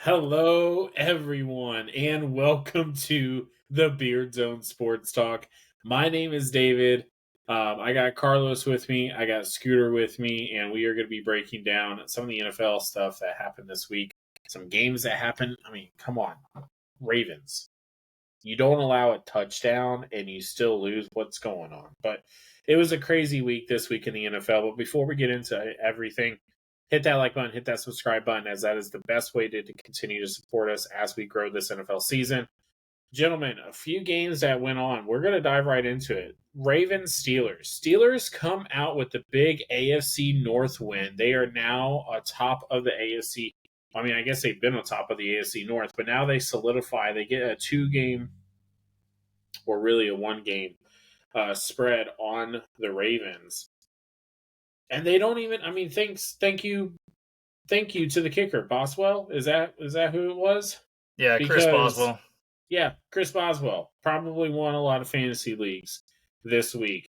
Hello, everyone, and welcome to the Beardzone Sports Talk. My name is David. I got Carlos with me, I got Scooter with me, and we are going to be breaking down some of the NFL stuff that happened this week, some games that happened. I mean, come on, Ravens. You don't allow a touchdown and you still lose. What's going on? But it was a crazy week this week in the NFL. But before we get into everything, hit that like button, hit that subscribe button, as that is the best way to continue to support us as we grow this NFL season. Gentlemen, a few games that went on. We're going to dive right into it. Ravens, Steelers. Steelers come out with the big AFC North win. They are now atop of the AFC. I mean, I guess they've been on top of the AFC North, but now they solidify. They get a 2-game, or really a 1-game spread on the Ravens. And they don't even. I mean, thank you to the kicker, Boswell. Is that who it was? Yeah, Chris Because Boswell. yeah, Chris Boswell probably won a lot of fantasy leagues this week,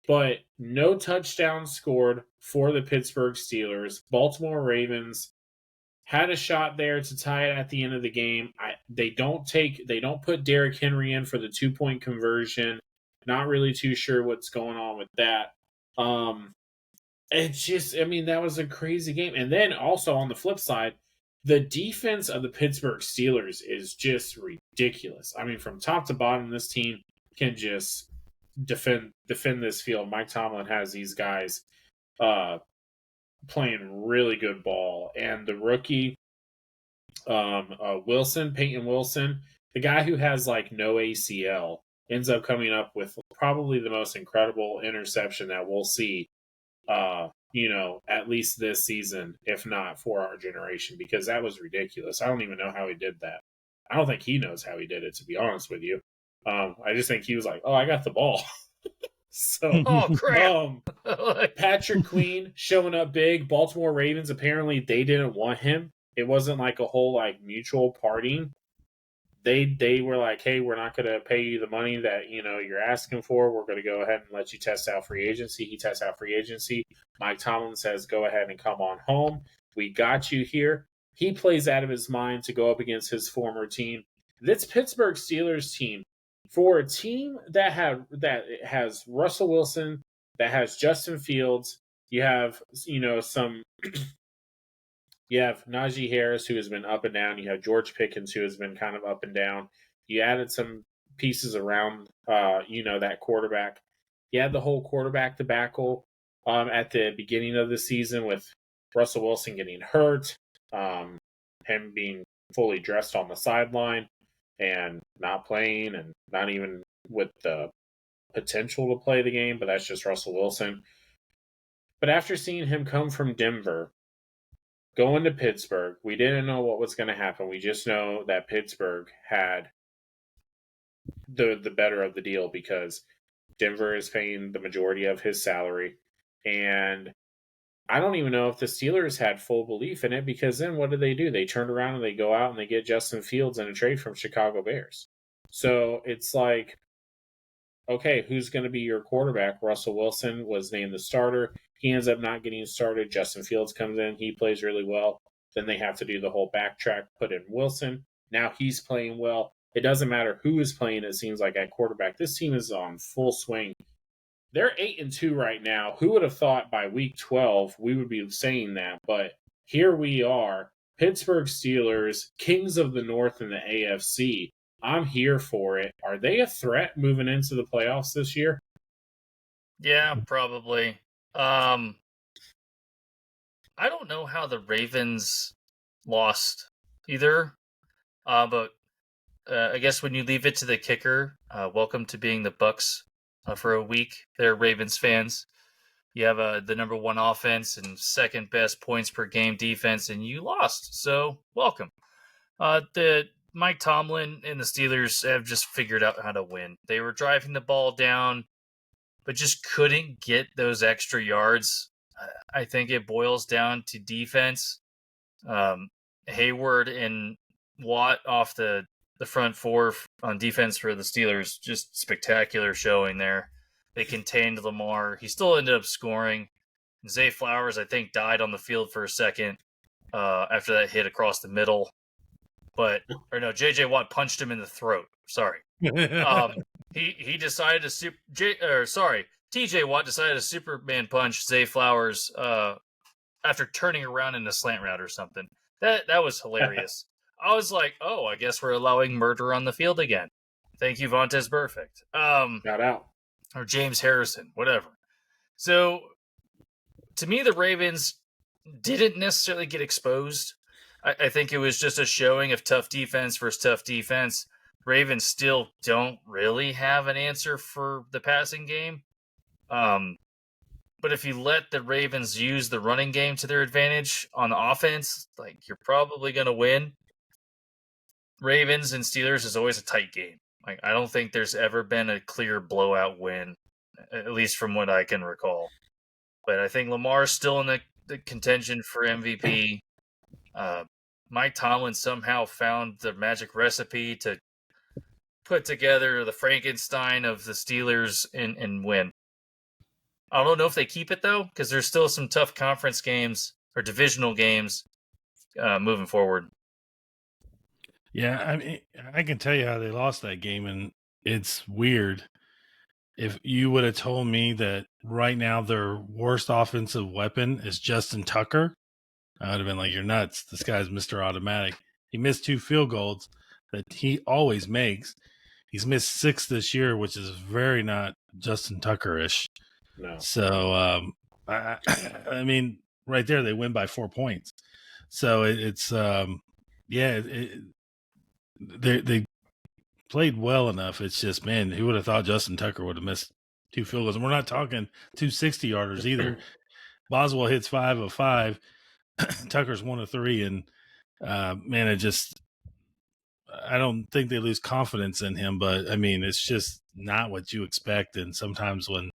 but no touchdowns scored for the Pittsburgh Steelers. Baltimore Ravens had a shot there to tie it at the end of the game. They don't put Derrick Henry in for the 2-point conversion. Not really too sure what's going on with that. It's just, I mean, that was a crazy game. And then also on the flip side, the defense of the Pittsburgh Steelers is just ridiculous. I mean, from top to bottom, this team can just defend this field. Mike Tomlin has these guys playing really good ball. And the rookie, Peyton Wilson, the guy who has like no ACL, ends up coming up with probably the most incredible interception that we'll see, at least this season, if not for our generation, because that was ridiculous. I don't even know how he did that. I don't think he knows how he did it, to be honest with you. I just think he was like, oh, I got the ball. So, Oh crap! Patrick Queen showing up big. Baltimore Ravens, apparently they didn't want him. It wasn't like a whole like mutual parting. They were like, hey, we're not going to pay you the money that you're asking for. We're going to go ahead and let you test out free agency. He tests out free agency. Mike Tomlin says, go ahead and come on home. We got you here. He plays out of his mind to go up against his former team. This Pittsburgh Steelers team, for a team that has Russell Wilson, that has Justin Fields, you have some. You have Najee Harris, who has been up and down. You have George Pickens, who has been kind of up and down. You added some pieces around, that quarterback. You had the whole quarterback debacle at the beginning of the season with Russell Wilson getting hurt, him being fully dressed on the sideline and not playing, and not even with the potential to play the game, but that's just Russell Wilson. But after seeing him come from Denver, going to Pittsburgh, we didn't know what was going to happen. We just know that Pittsburgh had the better of the deal because Denver is paying the majority of his salary. And I don't even know if the Steelers had full belief in it, because then what did they do? They turned around and they go out and they get Justin Fields in a trade from Chicago Bears. So it's like, okay, who's going to be your quarterback? Russell Wilson was named the starter. He ends up not getting started. Justin Fields comes in. He plays really well. Then they have to do the whole backtrack, put in Wilson. Now he's playing well. It doesn't matter who is playing, it seems like, at quarterback. This team is on full swing. They're 8-2 right now. Who would have thought by week 12 we would be saying that? But here we are. Pittsburgh Steelers, kings of the North in the AFC. I'm here for it. Are they a threat moving into the playoffs this year? Yeah, probably. I don't know how the Ravens lost either, but I guess when you leave it to the kicker, welcome to being the Bucks for a week. They're Ravens fans. You have the number one offense and second best points per game defense, and you lost. So welcome. The Mike Tomlin and the Steelers have just figured out how to win. They were driving the ball down, but just couldn't get those extra yards. I think it boils down to defense. Hayward and Watt off the front four on defense for the Steelers, just spectacular showing there. They contained Lamar. He still ended up scoring. Zay Flowers, I think, died on the field for a second after that hit across the middle. J.J. Watt punched him in the throat. Sorry. He decided to T.J. Watt decided to Superman punch Zay Flowers after turning around in a slant route or something. That was hilarious. I was like, oh, I guess we're allowing murder on the field again. Thank you, Vontez Perfect. Shout out. Or James Harrison, whatever. So, to me, the Ravens didn't necessarily get exposed. I think it was just a showing of tough defense versus tough defense. Ravens still don't really have an answer for the passing game. But if you let the Ravens use the running game to their advantage on the offense, like, you're probably going to win. Ravens and Steelers is always a tight game. Like, I don't think there's ever been a clear blowout win, at least from what I can recall. But I think Lamar's still in the contention for MVP. Mike Tomlin somehow found the magic recipe to put together the Frankenstein of the Steelers and win. I don't know if they keep it, though, because there's still some tough conference games or divisional games moving forward. Yeah, I mean, I can tell you how they lost that game, and it's weird. If you would have told me that right now their worst offensive weapon is Justin Tucker, I would have been like, you're nuts. This guy's Mr. Automatic. He missed 2 field goals that he always makes. He's missed 6 this year, which is very not Justin Tucker-ish. No. So, I mean, right there, they win by 4 points. So they played well enough. It's just, man, who would have thought Justin Tucker would have missed 2 field goals? And we're not talking 2 60-yarders either. Boswell hits 5 of 5. Tucker's 1 of 3. And, man, I don't think they lose confidence in him. But, I mean, it's just not what you expect. And sometimes when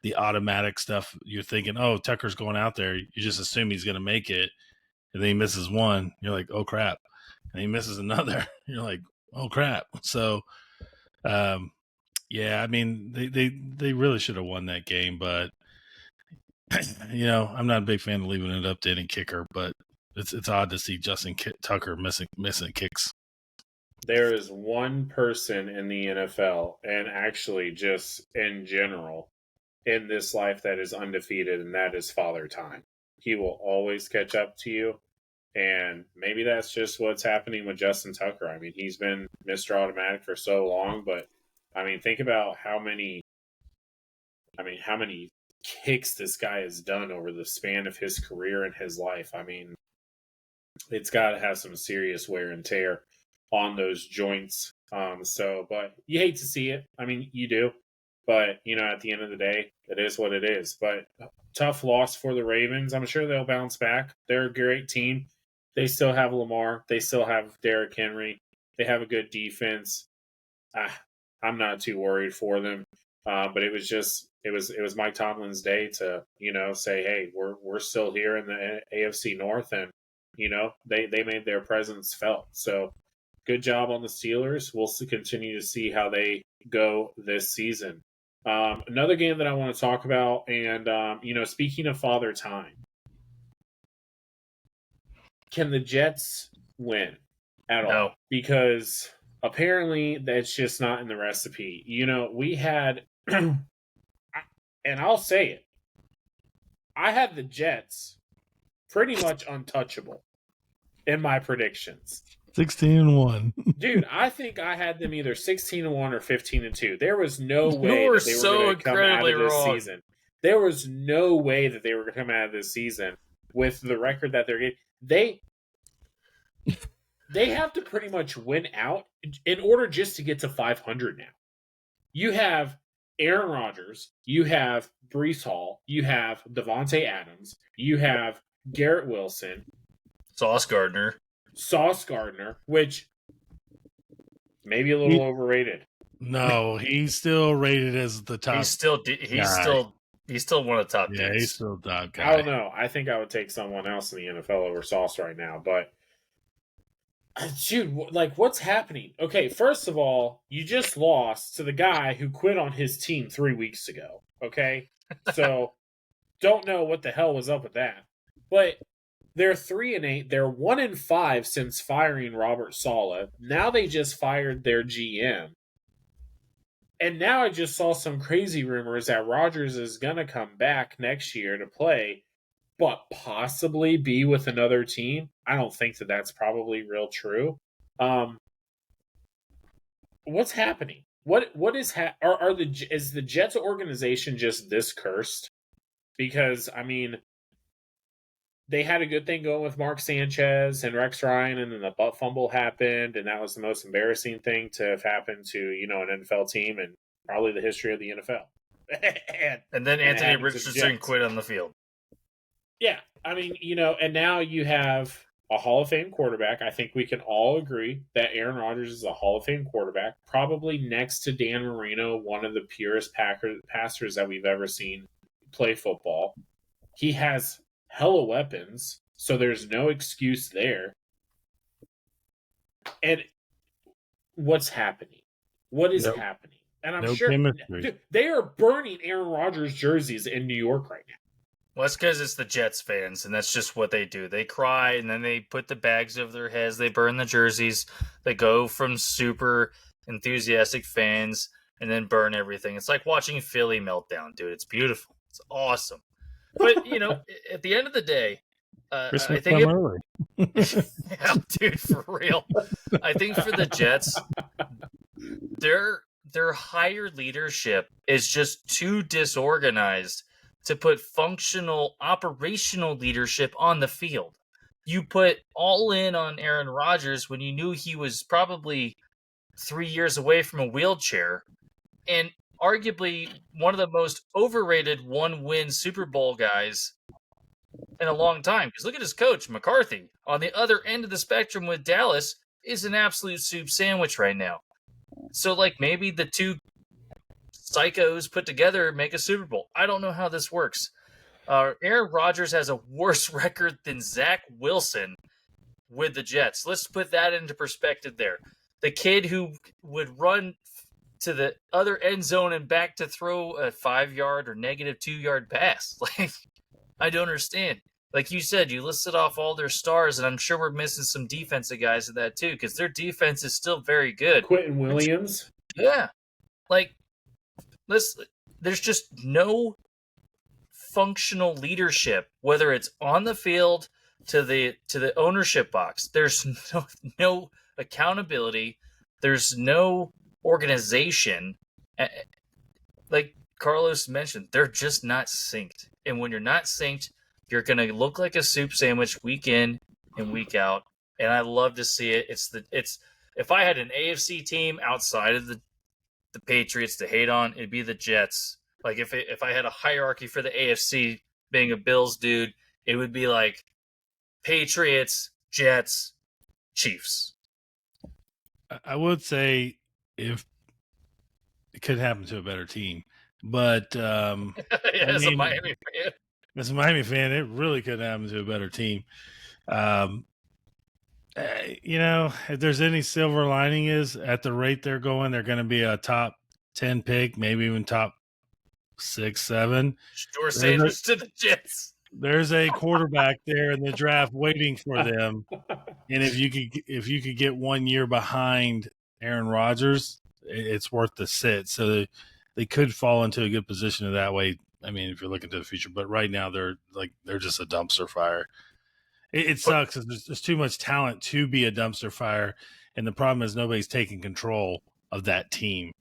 the automatic stuff, you're thinking, oh, Tucker's going out there, you just assume he's going to make it. And then he misses one. You're like, oh, crap. And he misses another. You're like, oh, crap. So, yeah, I mean, they really should have won that game. But, I'm not a big fan of leaving it up to any kicker. But it's odd to see Justin Tucker missing kicks. There is one person in the NFL, and actually just in general, in this life that is undefeated, and that is Father Time. He will always catch up to you. And maybe that's just what's happening with Justin Tucker. I mean, he's been Mr. Automatic for so long, but I mean, think about how many kicks this guy has done over the span of his career and his life. I mean, it's got to have some serious wear and tear on those joints. But you hate to see it. I mean, you do. But, at the end of the day, it is what it is. But tough loss for the Ravens. I'm sure they'll bounce back. They're a great team. They still have Lamar. They still have Derrick Henry. They have a good defense. I'm not too worried for them. But it was Mike Tomlin's day to, say, hey, we're still here in the AFC North, and, they made their presence felt. So good job on the Steelers. We'll continue to see how they go this season. Another game that I want to talk about, and, speaking of Father Time, can the Jets win at all? No. Because apparently that's just not in the recipe. We had, and I'll say it, I had the Jets pretty much untouchable in my predictions. 16-1. Dude, I think I had them either 16-1 or 15-2. There was no way that they were going to come out of this season. There was no way that they were going to come out of this season with the record that they're getting. They have to pretty much win out in order just to get to 500 now. You have Aaron Rodgers, you have Breece Hall, you have Devontae Adams, you have Garrett Wilson, Sauce Gardner, which maybe a little overrated. No, he's still rated as the top. He's still one of the top. Yeah, he's still the top guy. I don't know. I think I would take someone else in the NFL over Sauce right now. But, dude, what's happening? Okay, first of all, you just lost to the guy who quit on his team 3 weeks ago. Okay? So, don't know what the hell was up with that. But They're 3-8. They're 1-5 since firing Robert Saleh. Now they just fired their GM. And now I just saw some crazy rumors that Rodgers is going to come back next year to play, but possibly be with another team. I don't think that that's probably real true. What's happening? What is is the Jets organization just this cursed? Because I mean, they had a good thing going with Mark Sanchez and Rex Ryan, and then the butt fumble happened, and that was the most embarrassing thing to have happened to an NFL team and probably the history of the NFL. and then Anthony Richardson quit on the field. Yeah, I mean, and now you have a Hall of Fame quarterback. I think we can all agree that Aaron Rodgers is a Hall of Fame quarterback, probably next to Dan Marino, one of the purest passers that we've ever seen play football. He has hella weapons, so there's no excuse there. And what's happening? What is happening? And I'm sure they are burning Aaron Rodgers jerseys in New York right now. Well, that's because it's the Jets fans, and that's just what they do. They cry, and then they put the bags over their heads. They burn the jerseys. They go from super enthusiastic fans and then burn everything. It's like watching Philly meltdown, dude. It's beautiful. It's awesome. But, at the end of the day, I think early. yeah, dude, for real. I think for the Jets, their higher leadership is just too disorganized to put functional, operational leadership on the field. You put all in on Aaron Rodgers when you knew he was probably 3 years away from a wheelchair, and arguably one of the most overrated one-win Super Bowl guys in a long time. Because look at his coach, McCarthy. On the other end of the spectrum with Dallas is an absolute soup sandwich right now. So, maybe the two psychos put together make a Super Bowl. I don't know how this works. Aaron Rodgers has a worse record than Zach Wilson with the Jets. Let's put that into perspective there. The kid who would run to the other end zone and back to throw a 5-yard or negative 2-yard pass. I don't understand. Like you said, you listed off all their stars, and I'm sure we're missing some defensive guys of that too, because their defense is still very good. Quentin Williams? Yeah. There's just no functional leadership, whether it's on the field to the ownership box. There's no accountability. There's no organization. Like Carlos mentioned, they're just not synced. And when you're not synced, you're going to look like a soup sandwich week in and week out. And I love to see it. It's if I had an AFC team outside of the Patriots to hate on, it'd be the Jets. If I had a hierarchy for the AFC, being a Bills dude, it would be like Patriots, Jets, Chiefs. I would say if it could happen to a better team, but as a Miami fan, it really could happen to a better team. If there's any silver lining is at the rate they're going to be a top 10 pick, maybe even top 6, 7. Shedeur Sanders to the Jets. There's a quarterback there in the draft waiting for them. And if you could get 1 year behind Aaron Rodgers, it's worth the sit. So they could fall into a good position in that way. I mean, if you're looking to the future, but right now they're just a dumpster fire. It sucks. There's too much talent to be a dumpster fire, and the problem is nobody's taking control of that team.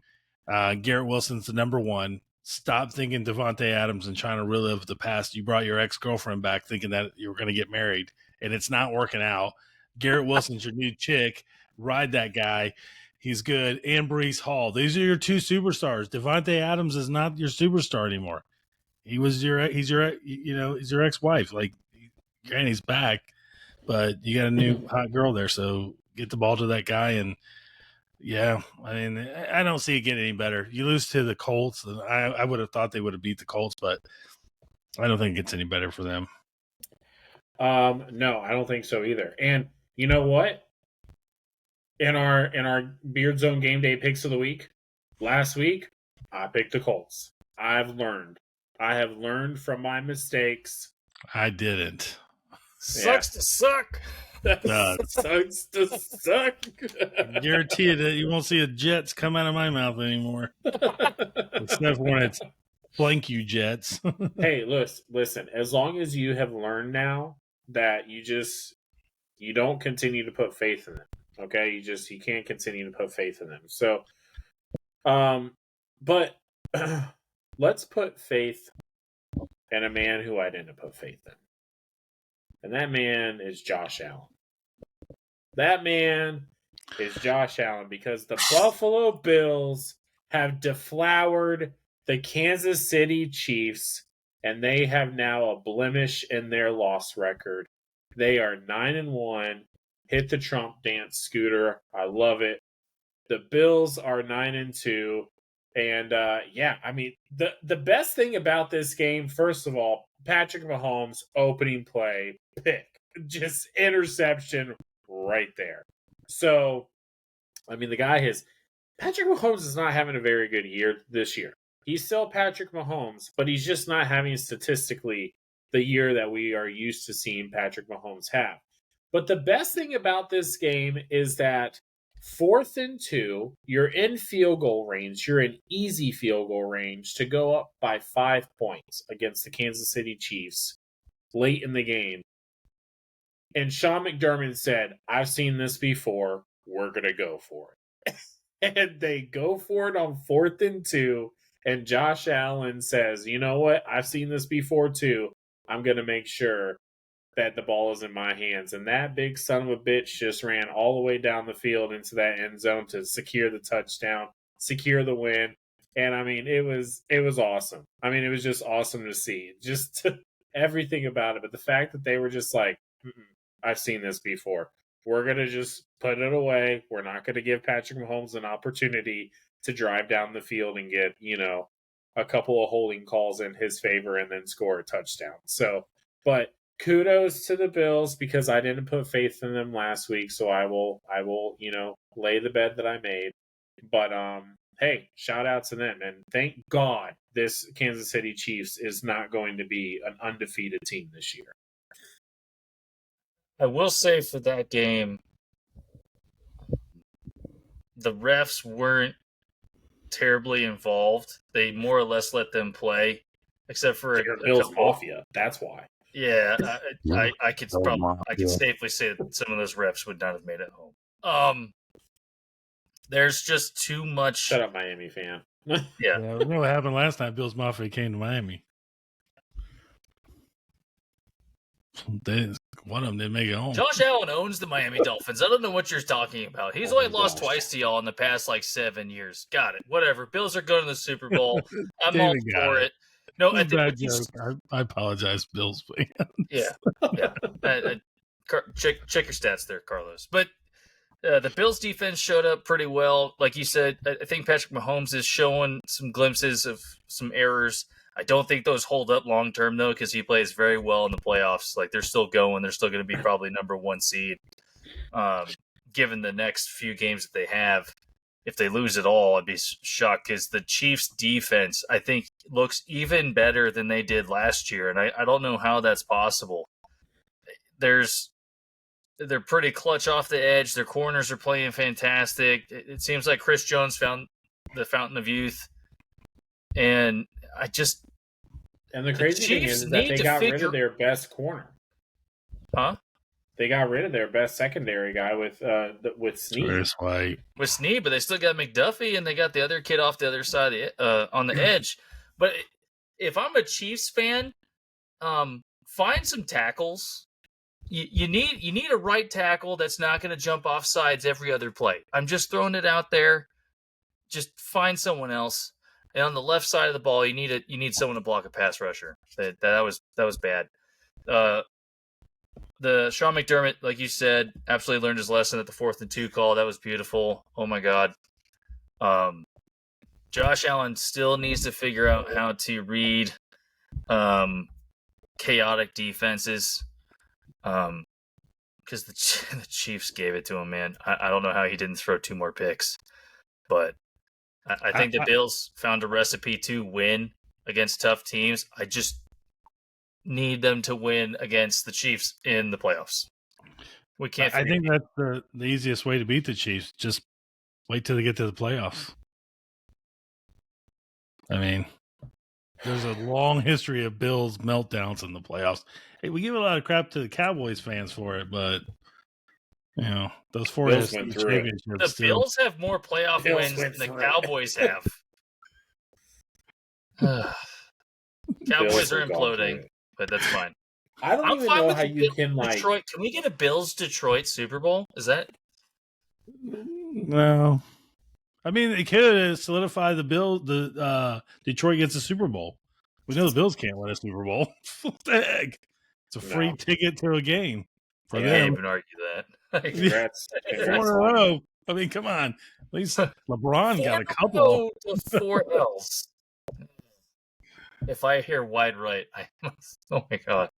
Garrett Wilson's the number one. Stop thinking Devontae Adams and trying to relive the past. You brought your ex-girlfriend back thinking that you were going to get married, and it's not working out. Garrett Wilson's your new chick. Ride that guy. He's good. And Breece Hall. These are your two superstars. Devontae Adams is not your superstar anymore. He's your ex-wife. Granny's back, but you got a new hot girl there, so get the ball to that guy. And yeah, I mean, I don't see it getting any better. You lose to the Colts, and I would have thought they would have beat the Colts, but I don't think it gets any better for them. No, I don't think so either. And you know what? In our Beardzone game day picks of the week, last week, I picked the Colts. I have learned from my mistakes. I didn't. Sucks to suck. Sucks to suck. I guarantee you that you won't see a Jets come out of my mouth anymore. Except when it's blank you Jets. Hey, listen. As long as you have learned now that you don't continue to put faith in them. Okay, you can't continue to put faith in them. So, but let's put faith in a man who I didn't put faith in, and that man is Josh Allen. That man is Josh Allen because the Buffalo Bills have deflowered the Kansas City Chiefs, and they have now a blemish in their loss record. They are 9-1. Hit the Trump dance, Scooter. I love it. The Bills are 9-2. And I mean, the best thing about this game, first of all, Patrick Mahomes' opening play, pick. Just interception right there. So, I mean, Patrick Mahomes is not having a very good year this year. He's still Patrick Mahomes, but he's just not having statistically the year that we are used to seeing Patrick Mahomes have. But the best thing about this game is that 4th and 2, you're in field goal range. You're in easy field goal range to go up by 5 points against the Kansas City Chiefs late in the game. And Sean McDermott said, I've seen this before. We're going to go for it. And they go for it on 4th and 2. And Josh Allen says, you know what? I've seen this before too. I'm going to make sure that the ball is in my hands. And that big son of a bitch just ran all the way down the field into that end zone to secure the touchdown, secure the win. And I mean, it was awesome. I mean, it was just awesome to see. Just everything about it. But the fact that they were just like, I've seen this before. We're going to just put it away. We're not going to give Patrick Mahomes an opportunity to drive down the field and get, a couple of holding calls in his favor and then score a touchdown. So, but kudos to the Bills because I didn't put faith in them last week. So I will, lay the bed that I made. But, hey, shout out to them. And thank God this Kansas City Chiefs is not going to be an undefeated team this year. I will say for that game, the refs weren't terribly involved. They more or less let them play, except for Bills Mafia. That's why. Yeah, I could safely say that some of those refs would not have made it home. There's just too much. Shut up, Miami fan. Yeah, we know what happened last time. Bills Mafia came to Miami. One of them didn't make it home. Josh Allen owns the Miami Dolphins. I don't know what you're talking about. He's only lost twice to y'all in the past 7 years. Got it. Whatever. Bills are going to the Super Bowl. I'm all for it. No, I think I apologize, Bills fans. Yeah. Check your stats there, Carlos. But the Bills defense showed up pretty well. Like you said, I think Patrick Mahomes is showing some glimpses of some errors. I don't think those hold up long term, though, because he plays very well in the playoffs. They're still going. They're still going to be probably number 1 seed. Given the next few games that they have, if they lose it all, I'd be shocked because the Chiefs' defense, I think, looks even better than they did last year, and I don't know how that's possible. They're pretty clutch off the edge. Their corners are playing fantastic. It seems like Chris Jones found the fountain of youth, and the crazy thing is that they got rid of their best corner. Huh? They got rid of their best secondary guy with Snead. With Snead, but they still got McDuffie, and they got the other kid off the other side on the edge. But if I'm a Chiefs fan, find some tackles. You need a right tackle that's not going to jump off sides every other play. I'm just throwing it out there. Just find someone else. And on the left side of the ball, you need someone to block a pass rusher. That was bad. The Sean McDermott, like you said, absolutely learned his lesson at the 4th and 2 call. That was beautiful. Oh my God. Josh Allen still needs to figure out how to read chaotic defenses. Because the Chiefs gave it to him, man. I don't know how he didn't throw 2 more picks, but I think the Bills found a recipe to win against tough teams. need them to win against the Chiefs in the playoffs. We can't. I think that's the easiest way to beat the Chiefs. Just wait till they get to the playoffs. I mean, there's a long history of Bills meltdowns in the playoffs. Hey, we give a lot of crap to the Cowboys fans for it, but those 4 Bills AFC went through it. The championships. Bills have more playoff Bills wins went than the through it. Cowboys have. Cowboys Bills are have gone through imploding, it. but that's fine. I don't I'm even fine know with how the you can Detroit. Can we get a Bills Detroit Super Bowl? Is that? No, I mean it could solidify the Detroit gets a Super Bowl. We know the Bills can't win a Super Bowl. What the heck? It's a free ticket to a game for I Yeah. can't them. even argue that. Congrats. 4 in Congrats. a row. I mean, come on. At least LeBron got a couple. To 4 L's. If I hear wide right, I must. Oh my god.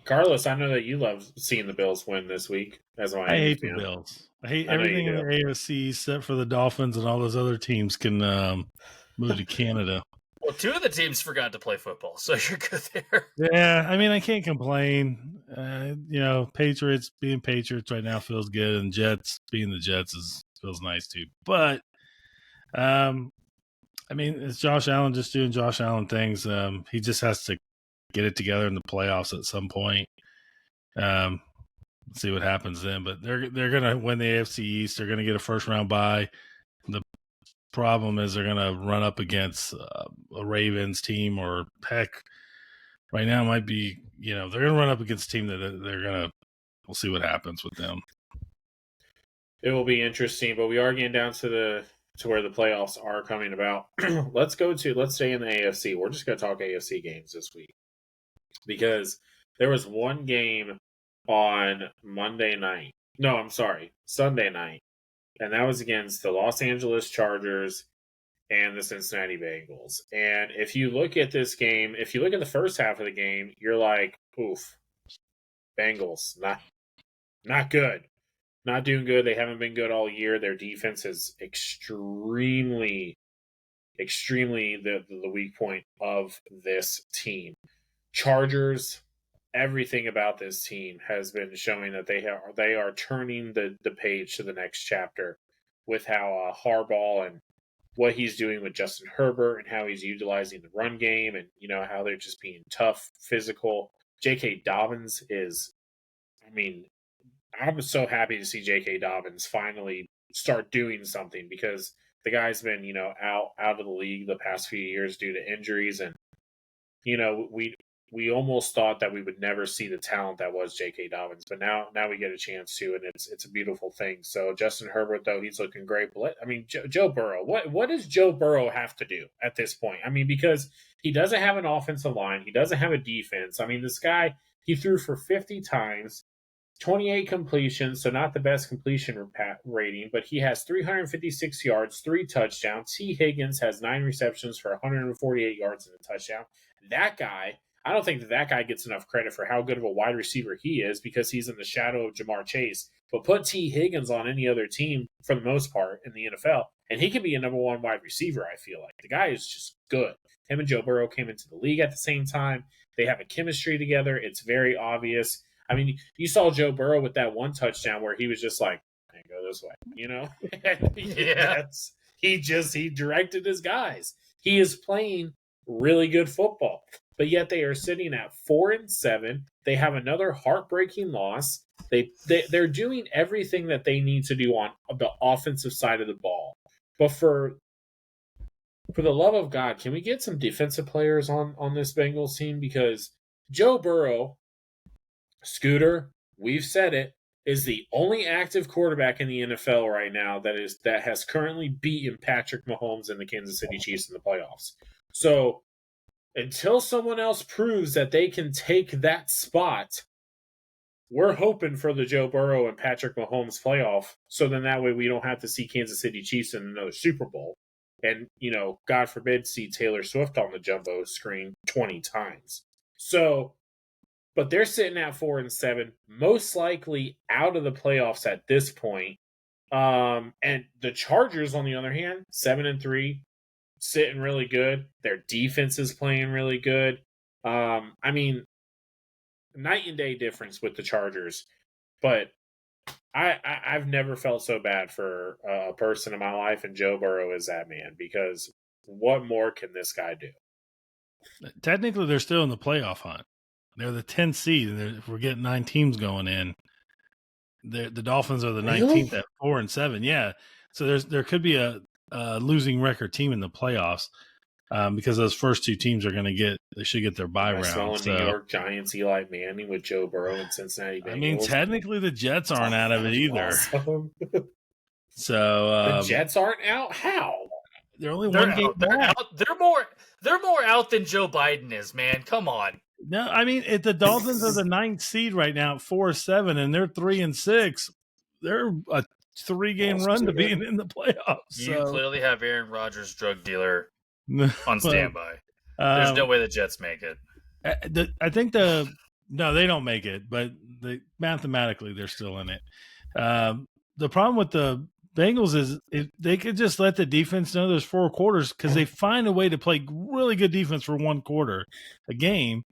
Carlos, I know that you love seeing the Bills win this week as a I Miami hate the fan. Bills. I hate I know everything you in the AFC except for the Dolphins and all those other teams can move to Canada. Well, 2 of the teams forgot to play football, so you're good there. Yeah, I mean, I can't complain. Patriots being Patriots right now feels good, and Jets being the Jets feels nice too. But, I mean, it's Josh Allen just doing Josh Allen things. He just has to get it together in the playoffs at some point. See what happens then. But they're gonna win the AFC East. They're gonna get a first round bye. The problem is they're gonna run up against a Ravens team, or heck, right now might be they're gonna run up against a team that they're gonna. We'll see what happens with them. It will be interesting, but we are getting down to where the playoffs are coming about. Let's stay in the AFC. We're just gonna talk AFC games this week because there was one game on Sunday night, and that was against the Los Angeles Chargers and the Cincinnati Bengals. And if you look at this game, if you look at the first half of the game, you're like, oof, Bengals, not good. Not doing good. They haven't been good all year. Their defense is extremely the weak point of this team. Chargers, everything about this team has been showing that they are turning the page to the next chapter with how Harbaugh and what he's doing with Justin Herbert and how he's utilizing the run game, and how they're just being tough, physical. J.K. Dobbins is, I mean, I'm so happy to see J.K. Dobbins finally start doing something, because the guy's been out of the league the past few years due to injuries, and we almost thought that we would never see the talent that was J.K. Dobbins, but now we get a chance to, and it's a beautiful thing. So Justin Herbert, though, he's looking great. But Joe Burrow, what does Joe Burrow have to do at this point? I mean, because he doesn't have an offensive line, he doesn't have a defense. I mean, this guy, he threw for 50 times, 28 completions, so not the best completion rating, but he has 356 yards, 3 touchdowns. T. Higgins has 9 receptions for 148 yards and a touchdown. That guy, I don't think that guy gets enough credit for how good of a wide receiver he is, because he's in the shadow of Jamar Chase. But put T. Higgins on any other team, for the most part, in the NFL, and he can be a number 1 wide receiver, I feel like. The guy is just good. Him and Joe Burrow came into the league at the same time. They have a chemistry together. It's very obvious. I mean, you saw Joe Burrow with that one touchdown where he was just like, "Hey, go this way," Yeah. He directed his guys. He is playing really good football, but yet they are sitting at 4-7. They have another heartbreaking loss. They're doing everything that they need to do on the offensive side of the ball, but for the love of God, can we get some defensive players on this Bengals team? Because Joe Burrow, Scooter, we've said it, is the only active quarterback in the NFL right now that has currently beaten Patrick Mahomes and the Kansas City Chiefs in the playoffs. So until someone else proves that they can take that spot, we're hoping for the Joe Burrow and Patrick Mahomes playoff, so then that way we don't have to see Kansas City Chiefs in another Super Bowl. And, God forbid, see Taylor Swift on the jumbo screen 20 times. So, but they're sitting at 4-7, most likely out of the playoffs at this point. And the Chargers, on the other hand, 7-3. sitting really good. Their defense is playing really good. I mean, night and day difference with the Chargers, but I've never felt so bad for a person in my life, and Joe Burrow is that man, because what more can this guy do? Technically, they're still in the playoff hunt. They're the 10th seed, and if we're getting 9 teams going in, the Dolphins are the 19th at 4-7. Yeah, so there could be a losing record team in the playoffs because those first 2 teams are going to they should get their bye round. Smelling New York Giants, Eli Manning with Joe Burrow and Cincinnati Bengals. I mean, technically the Jets aren't out of it either. Awesome. So the Jets aren't out. How? They're only one game back. They're more out than Joe Biden is, man. Come on. No, I mean, if the Dolphins are the 9th seed right now at 4-7, and they're 3-6, they're a 3-game run to being in the playoffs. You clearly have Aaron Rodgers, drug dealer, on standby. There's no way the Jets make it. I think no, they don't make it, but mathematically they're still in it. The problem with the Bengals is if they could just let the defense know there's 4 quarters, because they find a way to play really good defense for 1 quarter a game.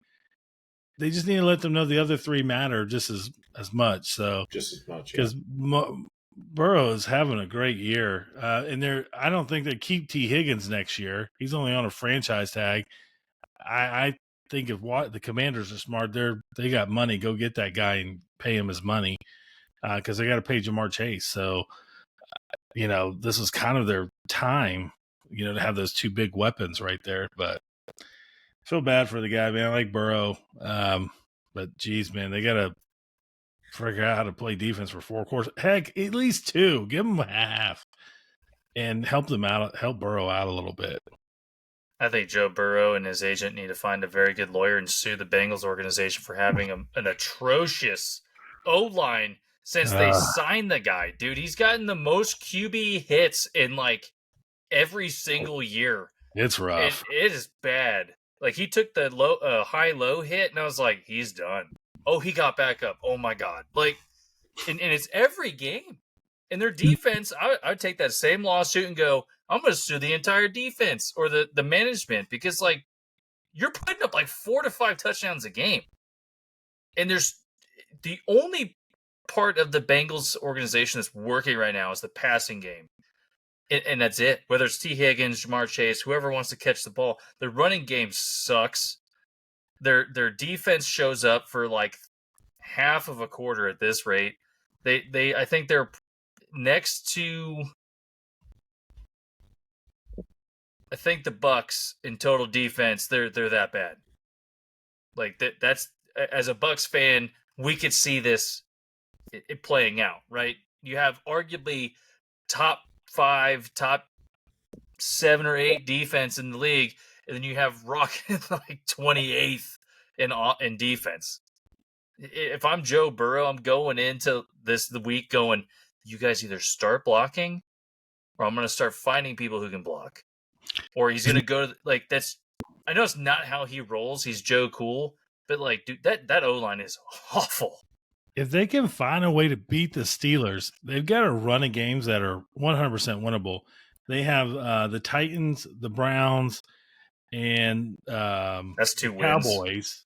They just need to let them know the other 3 matter just as much. So just as much, because Burrow is having a great year, and I don't think they keep T. Higgins next year. He's only on a franchise tag. I think if the Commanders are smart, they got money. Go get that guy and pay him his money because they got to pay Jamar Chase. So this is kind of their time, to have those 2 big weapons right there. But I feel bad for the guy, man. I like Burrow. But geez, man, they got to figure out how to play defense for 4 quarters. Heck, at least 2. Give them a half and help Burrow out a little bit. I think Joe Burrow and his agent need to find a very good lawyer and sue the Bengals organization for having an atrocious O-line since they signed the guy. Dude, he's gotten the most QB hits in like every single year. It's rough. It is bad. Like, he took the high-low hit, and I was like, he's done. Oh, he got back up. Oh, my God. Like, and it's every game. And their defense, I would take that same lawsuit and go, I'm going to sue the entire defense or the management, because, like, you're putting up like 4 to 5 touchdowns a game. And there's the only part of the Bengals organization that's working right now is the passing game. And that's it. Whether it's T. Higgins, Jamar Chase, whoever wants to catch the ball, the running game sucks. Their defense shows up for like half of a quarter at this rate. I think they're next to, I think, the Bucks in total defense. They're that bad. Like that's as a Bucks fan, we could see this it playing out, right? You have arguably top 5, top 7 or 8 defense in the league, and then you have Rocket like 28th in defense. If I'm Joe Burrow, I'm going into the week going, you guys either start blocking, or I'm going to start finding people who can block, or he's going to go to that's. I know it's not how he rolls. He's Joe Cool, but like, dude, that O-line is awful. If they can find a way to beat the Steelers, they've got a run of games that are 100% winnable. They have the Titans, the Browns, and that's 2 Cowboys. Wins.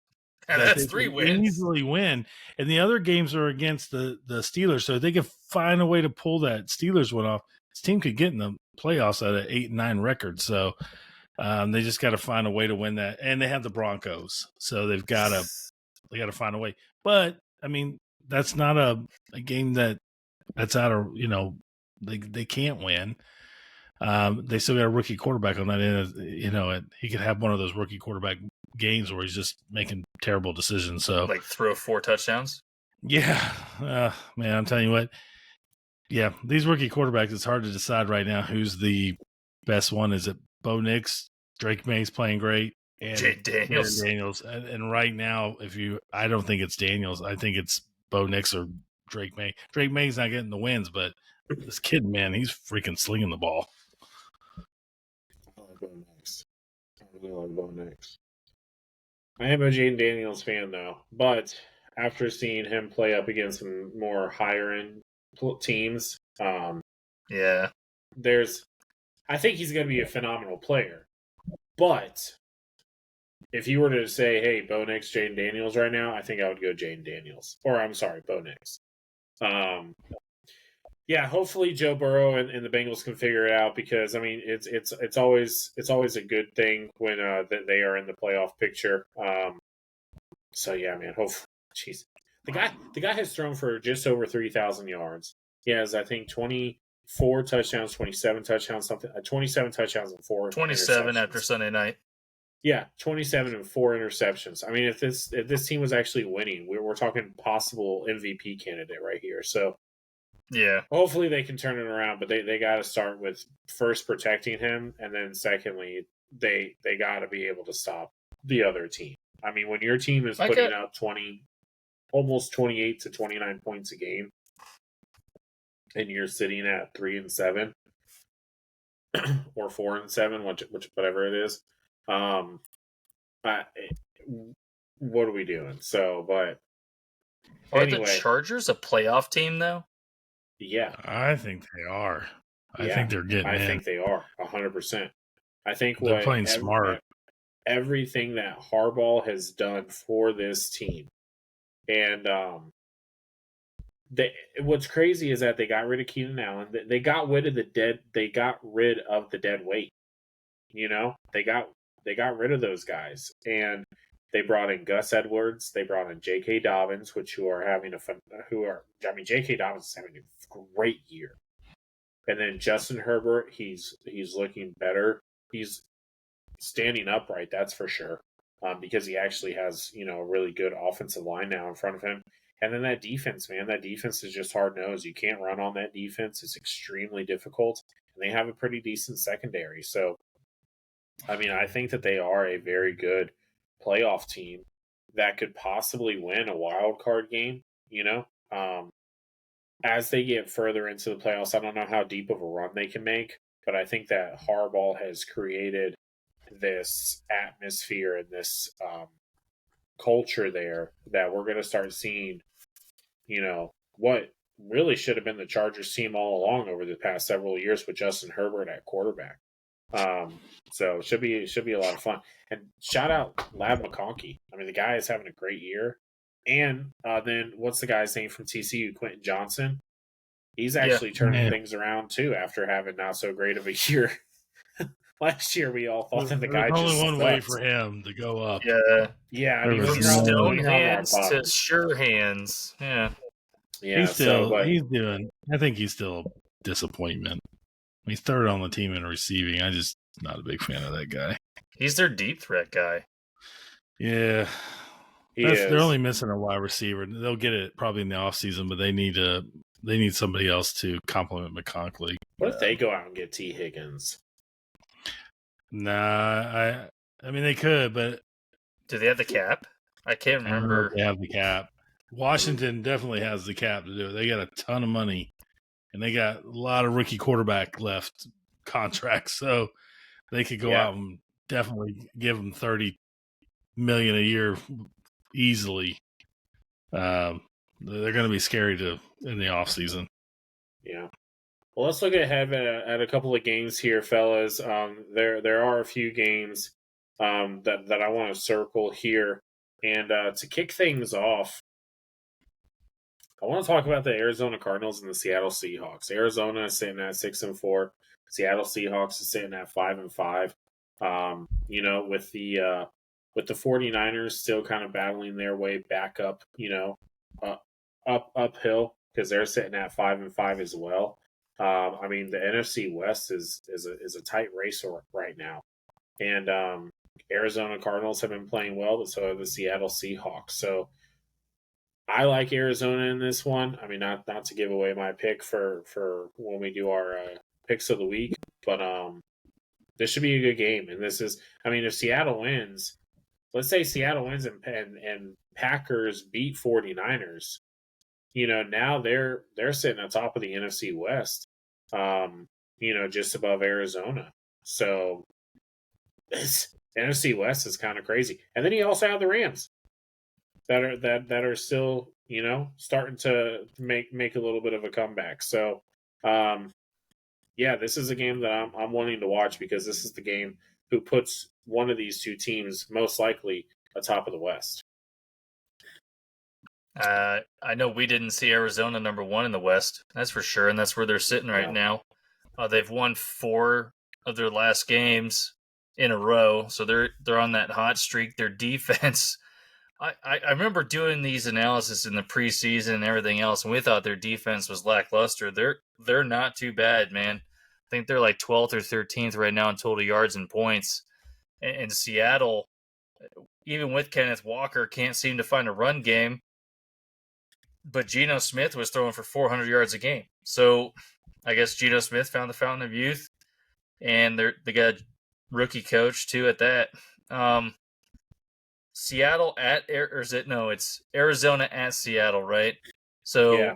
That's 3 wins. Easily win. And the other games are against the Steelers. So if they can find a way to pull that Steelers one off, this team could get in the playoffs at an 8-9 record. So they just got to find a way to win that. And they have the Broncos. So they got to find a way. But, I mean, that's not a game that's out of, they can't win. They still got a rookie quarterback on that end. He could have one of those rookie quarterback games where he's just making terrible decisions. So, like, throw 4 touchdowns. Yeah, man, I'm telling you what. Yeah, these rookie quarterbacks, it's hard to decide right now who's the best one. Is it Bo Nix? Drake May's playing great, and Jake Daniels. And right now, I don't think it's Daniels. I think it's Bo Nix or Drake May. Drake May's not getting the wins, but this kid, man, he's freaking slinging the ball. I like Bo Nix. I really like Bo Nix. I am a Jaden Daniels fan, though, but after seeing him play up against some more higher-end teams, yeah, there's I think he's going to be a phenomenal player. But if you were to say, hey, Bo Nix, Jaden Daniels right now, I think I would go Jaden Daniels. Or I'm sorry, Bo Nix. Yeah, hopefully Joe Burrow and the Bengals can figure it out because I mean it's always a good thing when that they are in the playoff picture. So yeah, man. Hopefully, jeez, the guy has thrown for just over 3,000 yards. He has I think 24 touchdowns, 27 touchdowns, 27 touchdowns and 4 27 interceptions. after Sunday night. Yeah, 27 and 4 interceptions. I mean, if this team was actually winning, we're talking possible MVP candidate right here. So yeah, hopefully they can turn it around, but they got to start with first protecting him, and then secondly they got to be able to stop the other team. I mean, when your team is putting up 20, almost 28 to 29 points a game, and you're sitting at 3-7 or 4-7, which whatever it is, what are we doing? So, but are anyway, the Chargers a playoff team though? Yeah, I think they are. I think they're getting in. I think they are 100%. I think they're playing smart. Everything that Harbaugh has done for this team, and what's crazy is that they got rid of Keenan Allen. They got rid of the dead. They got rid of the dead weight. You know, they got rid of those guys, and they brought in Gus Edwards. They brought in J.K. Dobbins, J.K. Dobbins is having a great year. And then Justin Herbert, he's looking better. He's standing upright, that's for sure, because he actually has a really good offensive line now in front of him. And then that defense, man, that defense is just hard nosed. You can't run on that defense; it's extremely difficult. And they have a pretty decent secondary. So, I mean, I think that they are a very good playoff team that could possibly win a wild card game. As they get further into the playoffs, I don't know how deep of a run they can make, but I think that Harbaugh has created this atmosphere and this culture there that we're going to start seeing, what really should have been the Chargers team all along over the past several years with Justin Herbert at quarterback. So it should be a lot of fun. And shout out Lab McConkey. I mean, the guy is having a great year. And then what's the guy's name from TCU? Quentin Johnson. He's actually turning things around too after having not so great of a year. Last year, we all thought that the guy just only one way for him to go up. Yeah. I mean, from stone hands to sure hands. Yeah. He's doing. I think he's still a disappointment. He's third on the team in receiving. I'm just not a big fan of that guy. He's their deep threat guy. Yeah. They're only missing a wide receiver. They'll get it probably in the offseason, but they need somebody else to complement McConkey. What if they go out and get T. Higgins? Nah, I mean they could, but do they have the cap? I can't remember. They have the cap. Washington definitely has the cap to do it. They got a ton of money, and they got a lot of rookie quarterback left contracts, so they could go out and definitely give them $30 million a year easily. They're going to be scary in the offseason. Yeah. Well, let's look ahead at a couple of games here, fellas. There are a few games that I want to circle here, and to kick things off, I want to talk about the Arizona Cardinals and the Seattle Seahawks. Arizona is sitting at 6-4. Seattle Seahawks is sitting at 5-5. With the 49ers still kind of battling their way back up, uphill because they're sitting at 5-5 as well. I mean, the NFC West is a tight race right now, and Arizona Cardinals have been playing well, but so have the Seattle Seahawks. So I like Arizona in this one. I mean, not to give away my pick for when we do our picks of the week, but this should be a good game. And this is, I mean, if Seattle wins, let's say Seattle wins and Packers beat 49ers, now they're sitting on top of the NFC West, just above Arizona. So this NFC West is kind of crazy. And then you also have the Rams that are still, starting to make a little bit of a comeback. So yeah, this is a game that I'm wanting to watch because this is the game who puts one of these two teams most likely atop of the West. I know we didn't see Arizona number 1 in the West. That's for sure, and that's where they're sitting right now. They've won 4 of their last games in a row, so they're on that hot streak. Their defense, I remember doing these analysis in the preseason and everything else, and we thought their defense was lackluster. They're not too bad, man. I think they're like 12th or 13th right now in total yards and points. And Seattle, even with Kenneth Walker, can't seem to find a run game. But Geno Smith was throwing for 400 yards a game. So I guess Geno Smith found the fountain of youth, and they got a rookie coach too at that. Seattle at or is it no? It's Arizona at Seattle, right? So Yeah.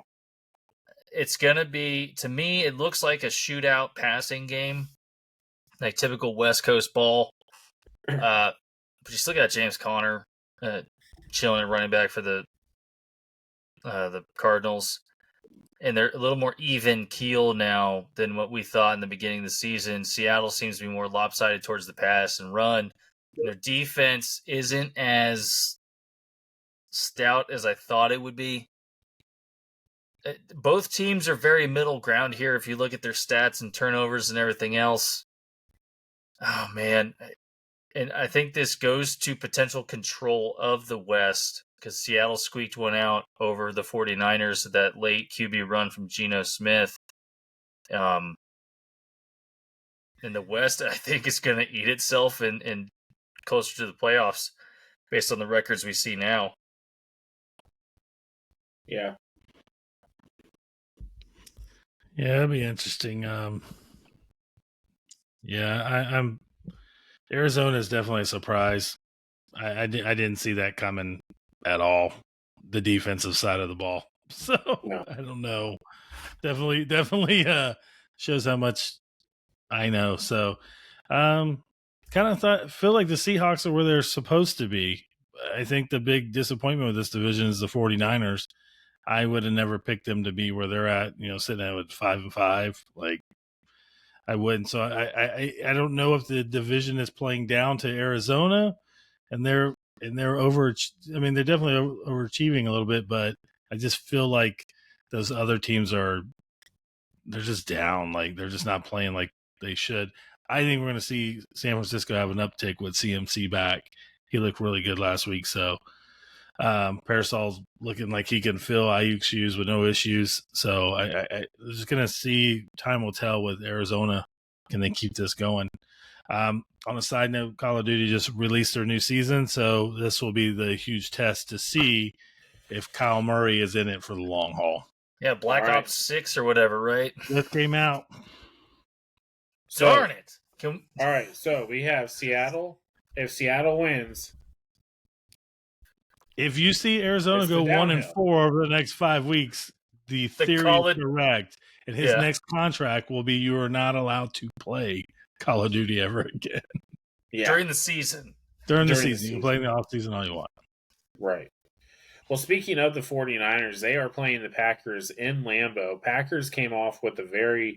it's gonna be, to me, it looks like a shootout passing game, like typical West Coast ball. But you still got James Conner chilling at running back for the Cardinals, and they're a little more even keel now than what we thought in the beginning of the season. Seattle seems to be more lopsided towards the pass and run. Their defense isn't as stout as I thought it would be. Both teams are very middle ground here if you look at their stats and turnovers and everything else. Oh, man. And I think this goes to potential control of the West because Seattle squeaked one out over the 49ers, that late QB run from Geno Smith. In the West, I think it's going to eat itself and closer to the playoffs based on the records we see now. Yeah. Yeah, it'd be interesting. I'm Arizona is definitely a surprise. I didn't see that coming at all. The defensive side of the ball. So No. I don't know. Definitely shows how much I know. So kind of feel like the Seahawks are where they're supposed to be. I think the big disappointment with this division is the 49ers. I would have never picked them to be where they're at, sitting at 5-5. Like I wouldn't. So I don't know if the division is playing down to Arizona and they're over. I mean, they're definitely overachieving a little bit, but I just feel like those other teams they're just down. Like they're just not playing like they should. I think we're going to see San Francisco have an uptick with CMC back. He looked really good last week. So Parasol's looking like he can fill Ayuk's shoes with no issues. So I just going to see. Time will tell with Arizona. Can they keep this going? On a side note, Call of Duty just released their new season, so this will be the huge test to see if Kyle Murray is in it for the long haul. Yeah, Black Ops 6 or whatever, right? Just came out. Darn it. All right, so we have Seattle. If Seattle wins, if you see Arizona it's go the 1-4 over the next 5 weeks, the theory is correct. And his next contract will be you are not allowed to play Call of Duty ever again. Yeah. During the season. During the season. You can play in the offseason all you want. Right. Well, speaking of the 49ers, they are playing the Packers in Lambeau. Packers came off with a very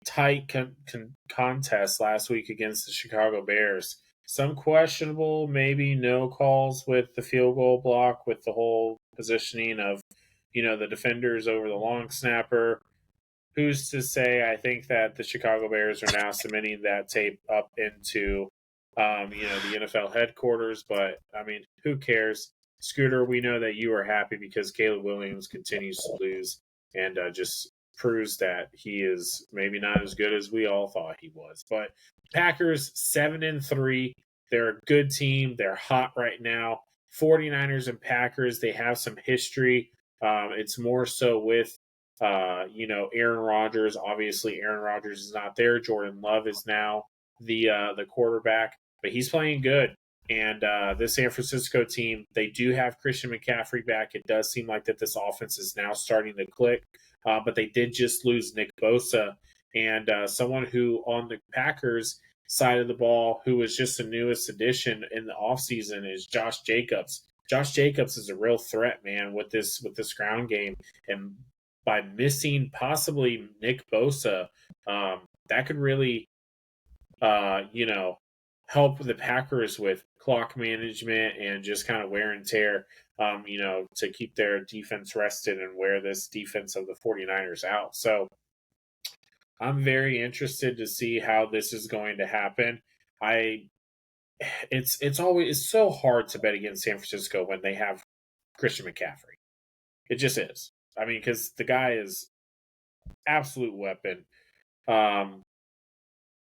tight contest last week against the Chicago Bears. Some questionable, maybe no calls with the field goal block, with the whole positioning of, the defenders over the long snapper. Who's to say? I think that the Chicago Bears are now submitting that tape up into, the NFL headquarters. But, I mean, who cares? Scooter, we know that you are happy because Caleb Williams continues to lose and just proves that he is maybe not as good as we all thought he was. But Packers 7-3. They're a good team. They're hot right now. 49ers and Packers, they have some history. It's more so with Aaron Rodgers. Obviously, Aaron Rodgers is not there. Jordan Love is now the quarterback, but he's playing good. And this San Francisco team, they do have Christian McCaffrey back. It does seem like that this offense is now starting to click, but they did just lose Nick Bosa. And someone who on the Packers side of the ball, who was just the newest addition in the offseason, is Josh Jacobs. Josh Jacobs is a real threat, man, with this ground game. And by missing possibly Nick Bosa, that could really, you know, help the Packers with clock management and just kind of wear and tear, you know, to keep their defense rested and wear this defense of the 49ers out. So I'm very interested to see how this is going to happen. I it's so hard to bet against San Francisco when they have Christian McCaffrey. It just is. I mean, because the guy is absolute weapon. Um,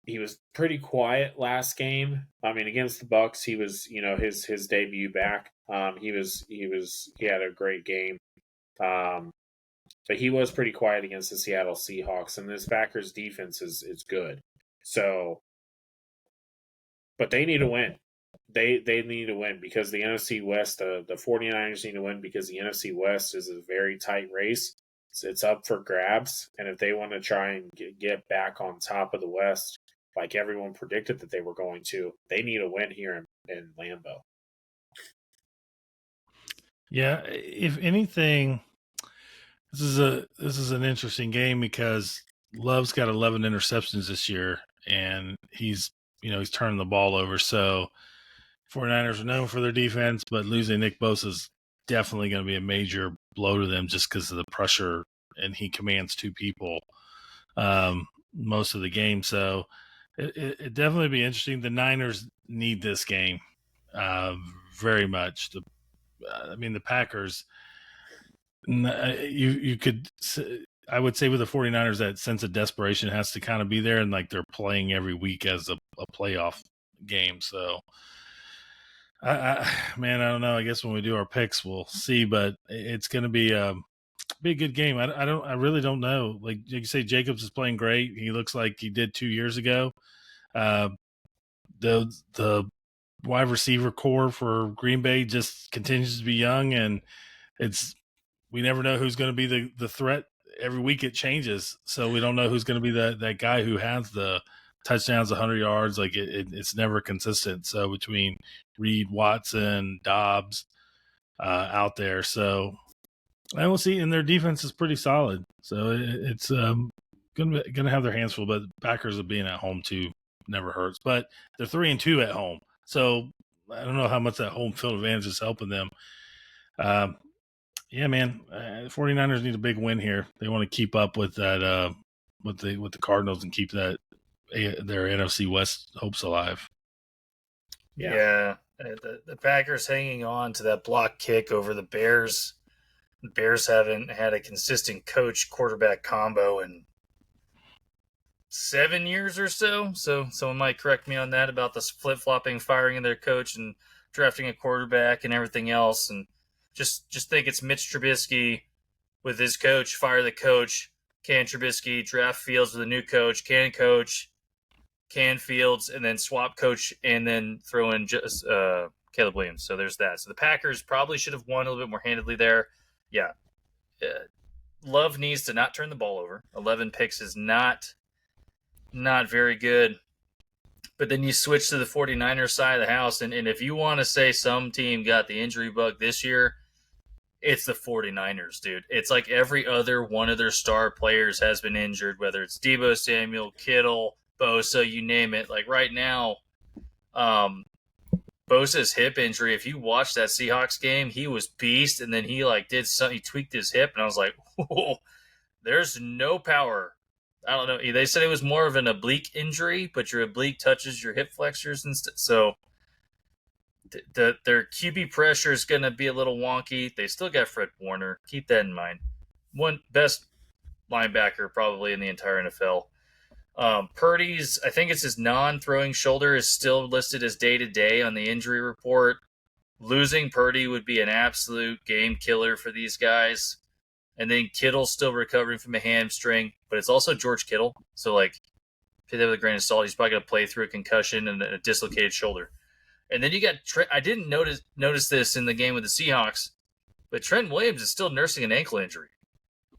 he was pretty quiet last game. I mean, against the Bucks, he was, you know, his debut back. He had a great game. Um, but he was pretty quiet against the Seattle Seahawks, and this Packers defense is good. So, but they need to win. They need to win because the NFC West, the 49ers need to win because the NFC West is a very tight race. It's up for grabs, and if they want to try and get back on top of the West, like everyone predicted that they were going to, they need a win here in Lambeau. Yeah, if anything, this is an interesting game because Love's got 11 interceptions this year, and he's turning the ball over. So 49ers are known for their defense, but losing Nick Bosa is definitely going to be a major blow to them just because of the pressure, and he commands two people most of the game. So it definitely be interesting. The Niners need this game very much. The Packers, you could, I would say with the 49ers, that sense of desperation has to kind of be there, and like they're playing every week as a playoff game. So I don't know. I guess when we do our picks, we'll see. But it's going to be a good game. I really don't know. Like you say, Jacobs is playing great. He looks like he did 2 years ago. The wide receiver core for Green Bay just continues to be young, and we never know who's going to be the threat. Every week it changes, so we don't know who's going to be that guy who has the touchdowns, 100 yards. Like it's never consistent. So between Reed, Watson, Dobbs out there, so I will see. And their defense is pretty solid, so it's gonna have their hands full. But Packers of being at home too never hurts. But they're 3-2 at home, so I don't know how much that home field advantage is helping them. Yeah, man, 49ers need a big win here. They want to keep up with that with the Cardinals and keep their NFC West hopes alive. Yeah. The Packers hanging on to that block kick over the Bears. The Bears haven't had a consistent coach quarterback combo in 7 years or so. So someone might correct me on that about this flip-flopping, firing of their coach and drafting a quarterback and everything else. And just think it's Mitch Trubisky with his coach, fire the coach, can Trubisky, draft Fields with a new coach, can Fields, and then swap coach, and then throw in just Caleb Williams. So there's that. So the Packers probably should have won a little bit more handedly there. Yeah. Love needs to not turn the ball over. 11 picks is not very good. But then you switch to the 49ers side of the house, and if you want to say some team got the injury bug this year, it's the 49ers, dude. It's like every other one of their star players has been injured, whether it's Deebo Samuel, Kittle, Bosa, you name it. Like right now, Bosa's hip injury, if you watch that Seahawks game, he was beast, and then he did something, he tweaked his hip, and I was like, whoa, there's no power. I don't know. They said it was more of an oblique injury, but your oblique touches your hip flexors and stuff. So their QB pressure is going to be a little wonky. They still got Fred Warner. Keep that in mind. One best linebacker probably in the entire NFL. Purdy's, I think it's his non-throwing shoulder, is still listed as day-to-day on the injury report. Losing Purdy would be an absolute game killer for these guys. And then Kittle's still recovering from a hamstring, but it's also George Kittle. So, take that with a grain of salt. He's probably going to play through a concussion and a dislocated shoulder. And then you got I didn't notice this in the game with the Seahawks, but Trent Williams is still nursing an ankle injury.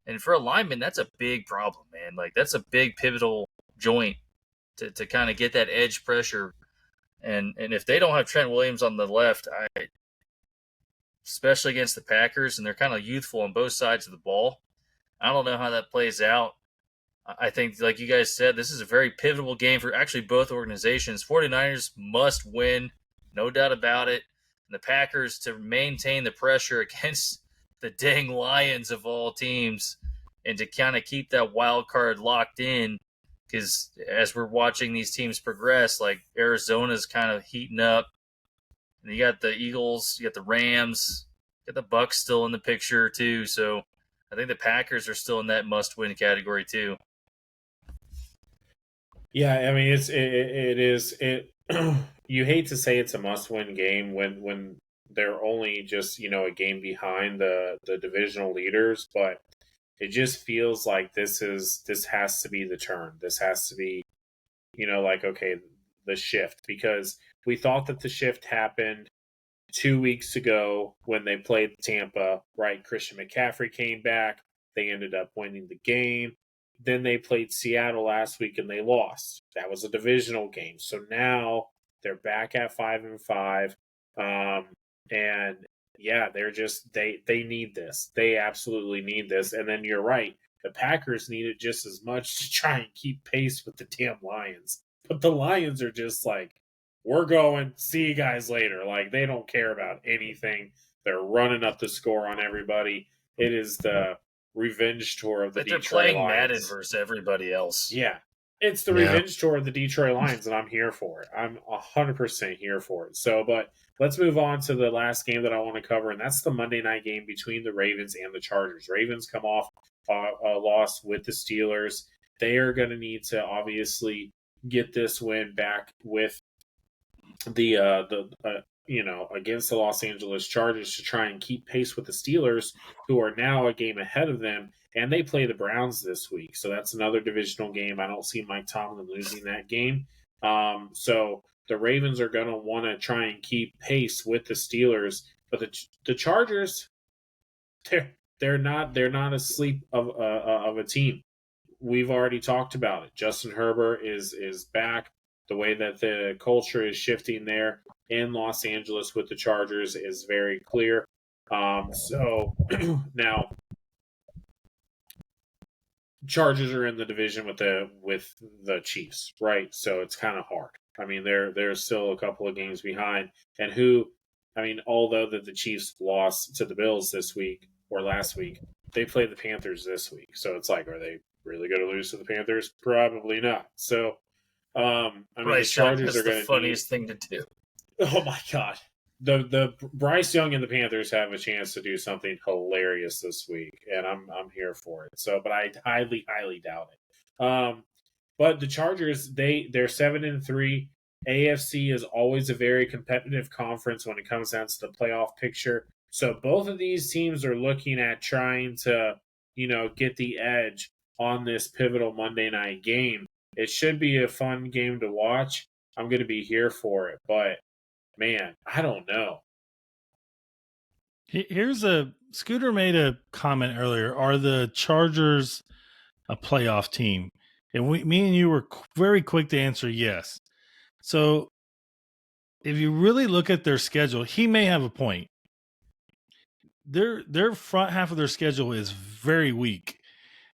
And for a lineman, that's a big problem, man. That's a big pivotal joint to kind of get that edge pressure. And if they don't have Trent Williams on the left, especially against the Packers, and they're kind of youthful on both sides of the ball, I don't know how that plays out. I think, like you guys said, this is a very pivotal game for actually both organizations. 49ers must win, no doubt about it. And the Packers to maintain the pressure against the dang Lions of all teams and to kind of keep that wild card locked in. Because as we're watching these teams progress, like Arizona's kind of heating up. And you got the Eagles, you got the Rams, you got the Bucks still in the picture too. So I think the Packers are still in that must-win category too. Yeah, I mean it is it. You hate to say it's a must-win game when they're only just a game behind the divisional leaders, but it just feels like this has to be the turn. This has to be like okay, the shift, because we thought that the shift happened 2 weeks ago when they played Tampa, right? Christian McCaffrey came back. They ended up winning the game. Then they played Seattle last week and they lost. That was a divisional game. So now they're back at 5-5. And yeah, they're just they need this. They absolutely need this. And then you're right. The Packers need it just as much to try and keep pace with the damn Lions. But the Lions are just like, we're going. See you guys later. Like, they don't care about anything. They're running up the score on everybody. It is the revenge tour of the But they're Detroit playing Lions. Madden versus everybody else. Yeah. It's the revenge tour of the Detroit Lions, and I'm here for it. I'm 100% here for it. So, but let's move on to the last game that I want to cover, and that's the Monday night game between the Ravens and the Chargers. Ravens come off a loss with the Steelers. They are going to need to obviously get this win back with the against the Los Angeles Chargers to try and keep pace with the Steelers, who are now a game ahead of them, and they play the Browns this week. So that's another divisional game. I don't see Mike Tomlin losing that game. So the Ravens are going to want to try and keep pace with the Steelers, but the Chargers, they're not asleep of a team. We've already talked about it. Justin Herbert is back. The way that the culture is shifting there in Los Angeles with the Chargers is very clear. So now Chargers are in the division with the Chiefs, right? So it's kind of hard. I mean, they're still a couple of games behind, and although that the Chiefs lost to the Bills this week or last week, they play the Panthers this week. So it's like, are they really going to lose to the Panthers? Probably not. So the Chargers are going to the funniest thing to do. Oh my god, the Bryce Young and the Panthers have a chance to do something hilarious this week, and I'm here for it. So, but I highly doubt it. But the Chargers, they're 7-3. AFC is always a very competitive conference when it comes down to the playoff picture. So both of these teams are looking at trying to get the edge on this pivotal Monday night game. It should be a fun game to watch. I'm going to be here for it, but man, I don't know. Here's Scooter made a comment earlier. Are the Chargers a playoff team? And me and you were very quick to answer yes. So if you really look at their schedule, he may have a point. Their front half of their schedule is very weak.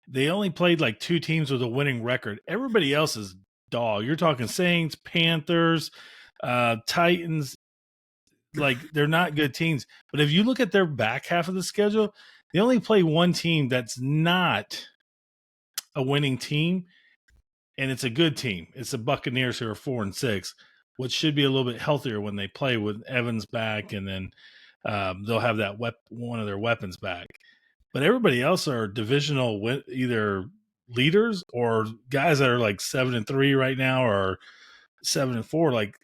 They only played like 2 teams with a winning record. Everybody else is dog. You're talking Saints, Panthers, Titans. Like, they're not good teams. But if you look at their back half of the schedule, they only play one team that's not a winning team, and it's a good team. It's the Buccaneers, who are 4-6, which should be a little bit healthier when they play with Evans back, and then they'll have that one of their weapons back. But everybody else are divisional either leaders or guys that are like 7-3 right now, or 7-4. Like,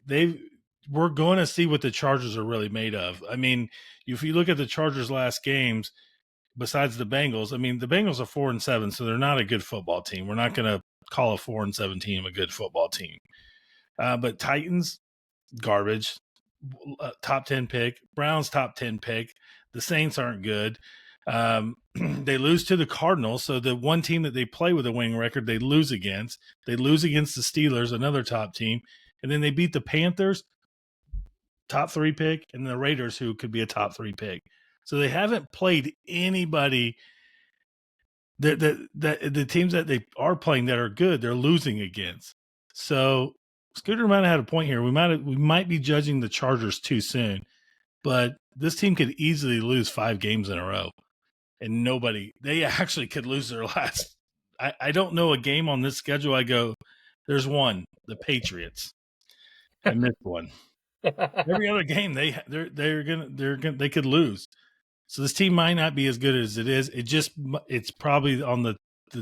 we're going to see what the Chargers are really made of. I mean, if you look at the Chargers' last games, besides the Bengals, I mean, the Bengals are 4-7, so they're not a good football team. We're not going to call a 4-7 team a good football team. But Titans, garbage. Top 10 pick. Browns, top 10 pick. The Saints aren't good. They lose to the Cardinals, so the one team that they play with a winning record, they lose against. They lose against the Steelers, another top team, and then they beat the Panthers, top 3 pick, and the Raiders, who could be a top 3 pick. So they haven't played anybody the teams that they are playing that are good, they're losing against. So Scooter might have had a point here. We might be judging the Chargers too soon, but this team could easily lose 5 games in a row, and they actually could lose their last. I don't know a game on this schedule. I go, there's one, the Patriots. I missed one. Every other game they could lose. So this team might not be as good as it is. It's probably on the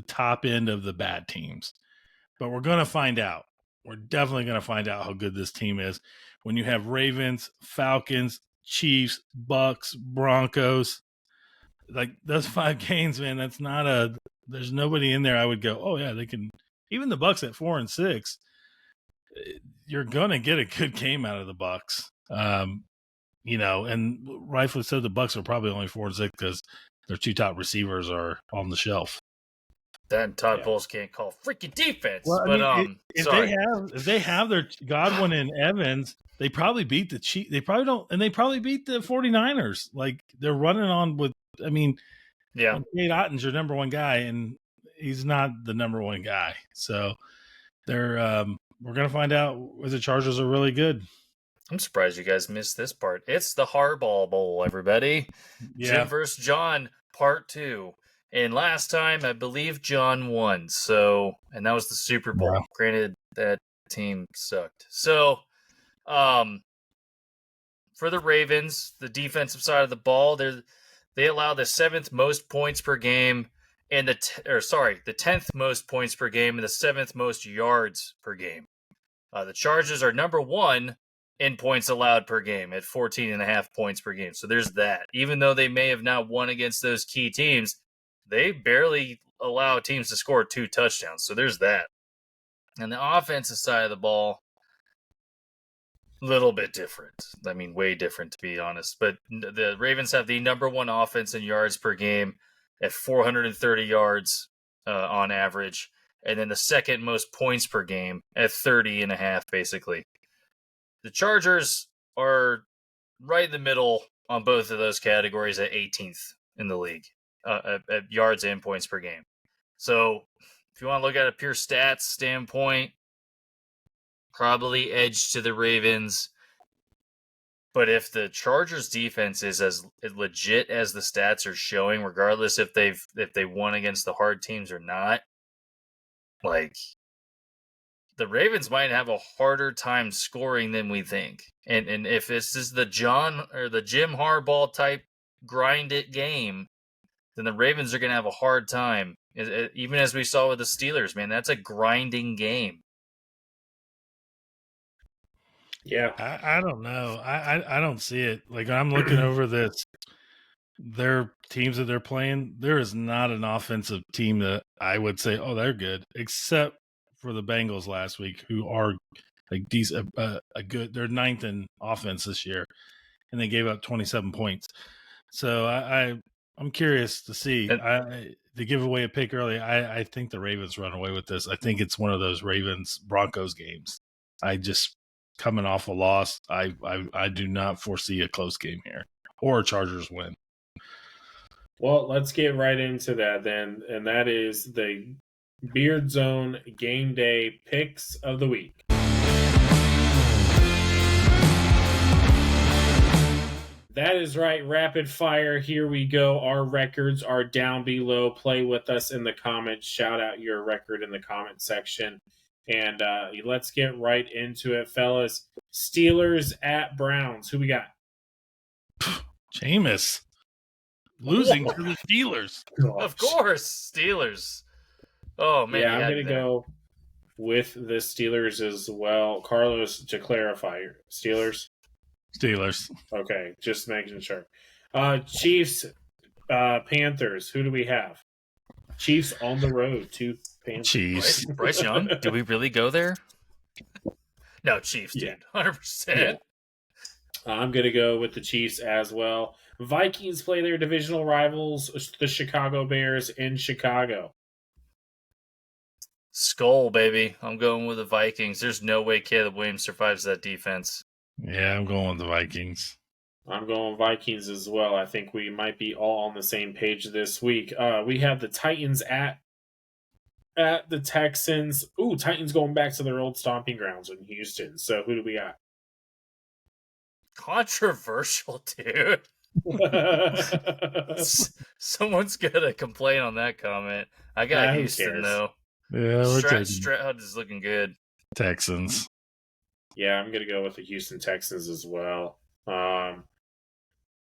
top end of the bad teams. But we're going to find out. We're definitely going to find out how good this team is when you have Ravens, Falcons, Chiefs, Bucks, Broncos. Like those 5 games, man, there's nobody in there I would go, "Oh yeah, they can." Even the Bucks at 4-6, you're going to get a good game out of the Bucks. And rightfully so, the Bucks are probably only 4-6 because their 2 top receivers are on the shelf. Then Todd Bowles can't call freaking defense. Well, if they have their Godwin and Evans, they probably beat the Chiefs. They probably don't, and they probably beat the 49ers. Like they're running on with. I mean, Nate Otten's your number one guy, and he's not the number one guy. So we're gonna find out whether the Chargers are really good. I'm surprised you guys missed this part. It's the Harbaugh Bowl, everybody. Yeah. Jim versus John, part 2. And last time, I believe John won. And that was the Super Bowl. Yeah. Granted, that team sucked. So, for the Ravens, the defensive side of the ball, they allow the 7th most points per game and the 10th most points per game and the 7th most yards per game. The Chargers are number 1 in points allowed per game at 14.5 points per game. So there's that. Even though they may have not won against those key teams, they barely allow teams to score 2 touchdowns. So there's that. And the offensive side of the ball, a little bit different. I mean, way different, to be honest. But the Ravens have the number 1 offense in yards per game at 430 yards on average. And then the 2nd most points per game at 30.5, basically. The Chargers are right in the middle on both of those categories at 18th in the league at yards and points per game. So if you want to look at a pure stats standpoint, probably edge to the Ravens. But if the Chargers defense is as legit as the stats are showing, regardless if they won against the hard teams or not, like the Ravens might have a harder time scoring than we think. And if this is the John or the Jim Harbaugh type grind it game, then the Ravens are going to have a hard time. Even as we saw with the Steelers, man, that's a grinding game. Yeah. I don't know. I don't see it. Like I'm looking over their teams that they're playing. There is not an offensive team that I would say, oh, they're good, except for the Bengals last week, who are like decent, a good. They're 9th in offense this year, and they gave up 27 points. So I'm curious to see. To give away a pick early, I think the Ravens run away with this. I think it's one of those Ravens Broncos games. I just coming off a loss. I do not foresee a close game here or a Chargers win. Well, let's get right into that then, and that is the Beardzone Game Day Picks of the Week. That is right, rapid fire. Here we go. Our records are down below. Play with us in the comments. Shout out your record in the comment section. And let's get right into it, fellas. Steelers at Browns. Who we got? Jameis. Losing to the Steelers. Of course, Steelers. Oh, man. Yeah, I'm going to go with the Steelers as well. Carlos, to clarify, Steelers? Steelers. Okay, just making sure. Chiefs, Panthers. Who do we have? Chiefs on the road to Panthers. Chiefs. Bryce Young? Do we really go there? No, Chiefs, dude. 100%. Yeah. I'm going to go with the Chiefs as well. Vikings play their divisional rivals, the Chicago Bears, in Chicago. Skull, baby. I'm going with the Vikings. There's no way Caleb Williams survives that defense. Yeah, I'm going with the Vikings. I'm going Vikings as well. I think we might be all on the same page this week. We have the Titans at the Texans. Ooh, Titans going back to their old stomping grounds in Houston. So who do we got? Controversial, dude. Someone's gonna complain on that comment. I got Who Houston cares? though. Yeah, we're taking Stroud is looking good. Texans. Yeah, I'm gonna go with the Houston Texans as well.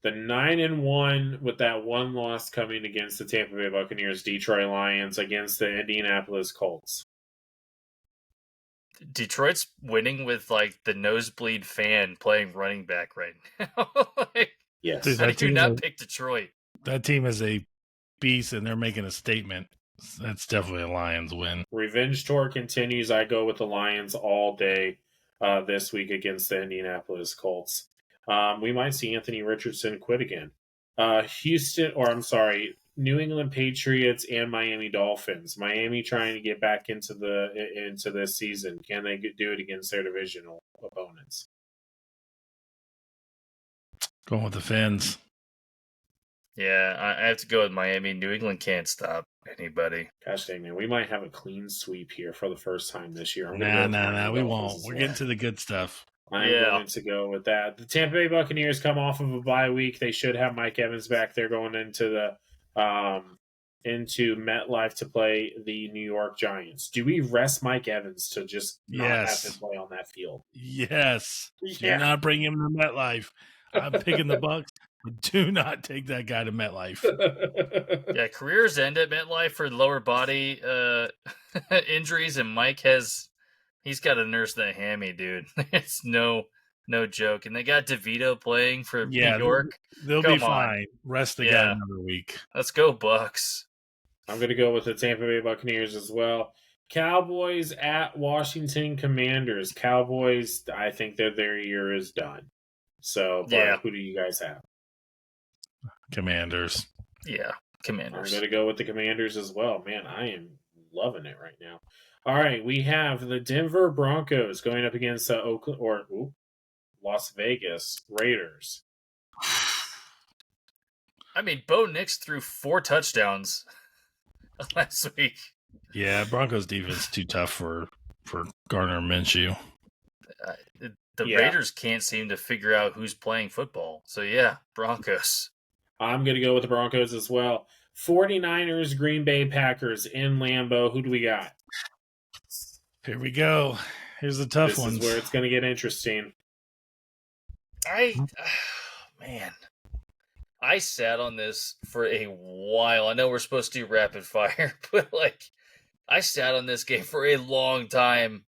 The 9-1 with that one loss coming against the Tampa Bay Buccaneers, Detroit Lions against the Indianapolis Colts. Detroit's winning with like the nosebleed fan playing running back right now. Yes. Dude, How did you not pick Detroit? That team is a beast, and they're making a statement. That's definitely a Lions win. Revenge tour continues. I go with the Lions all day this week against the Indianapolis Colts. We might see Anthony Richardson quit again. New England Patriots and Miami Dolphins. Miami trying to get back into this season. Can they do it against their divisional opponents? Going with the Fins. Yeah, I have to go with Miami. New England can't stop anybody. Gosh dang, man. We might have a clean sweep here for the first time this year. Nah, we won't. We're getting to the good stuff. I'm going to go with that. The Tampa Bay Buccaneers come off of a bye week. They should have Mike Evans back. They're going into MetLife to play the New York Giants. Do we rest Mike Evans to just not have him play on that field? Yes. Yeah. Do not bring him to MetLife. I'm picking the Bucs. Do not take that guy to MetLife. Yeah, careers end at MetLife for lower body injuries, and Mike he's got to nurse that hammy, dude. It's no joke. And they got DeVito playing for New York. They'll be fine. Rest the guy another week. Let's go, Bucs. I'm going to go with the Tampa Bay Buccaneers as well. Cowboys at Washington Commanders. Cowboys, I think that their year is done. So, who do you guys have? Commanders. Yeah, Commanders. I'm going to go with the Commanders as well. Man, I am loving it right now. All right, we have the Denver Broncos going up against the Las Vegas Raiders. I mean, Bo Nix threw 4 touchdowns last week. Yeah, Broncos defense too tough for Gardner Minshew. The Raiders can't seem to figure out who's playing football. So, yeah, Broncos. I'm going to go with the Broncos as well. 49ers, Green Bay Packers in Lambeau. Who do we got? Here we go. Here's the tough ones. This is where it's going to get interesting. Man. I sat on this for a while. I know we're supposed to do rapid fire, but I sat on this game for a long time.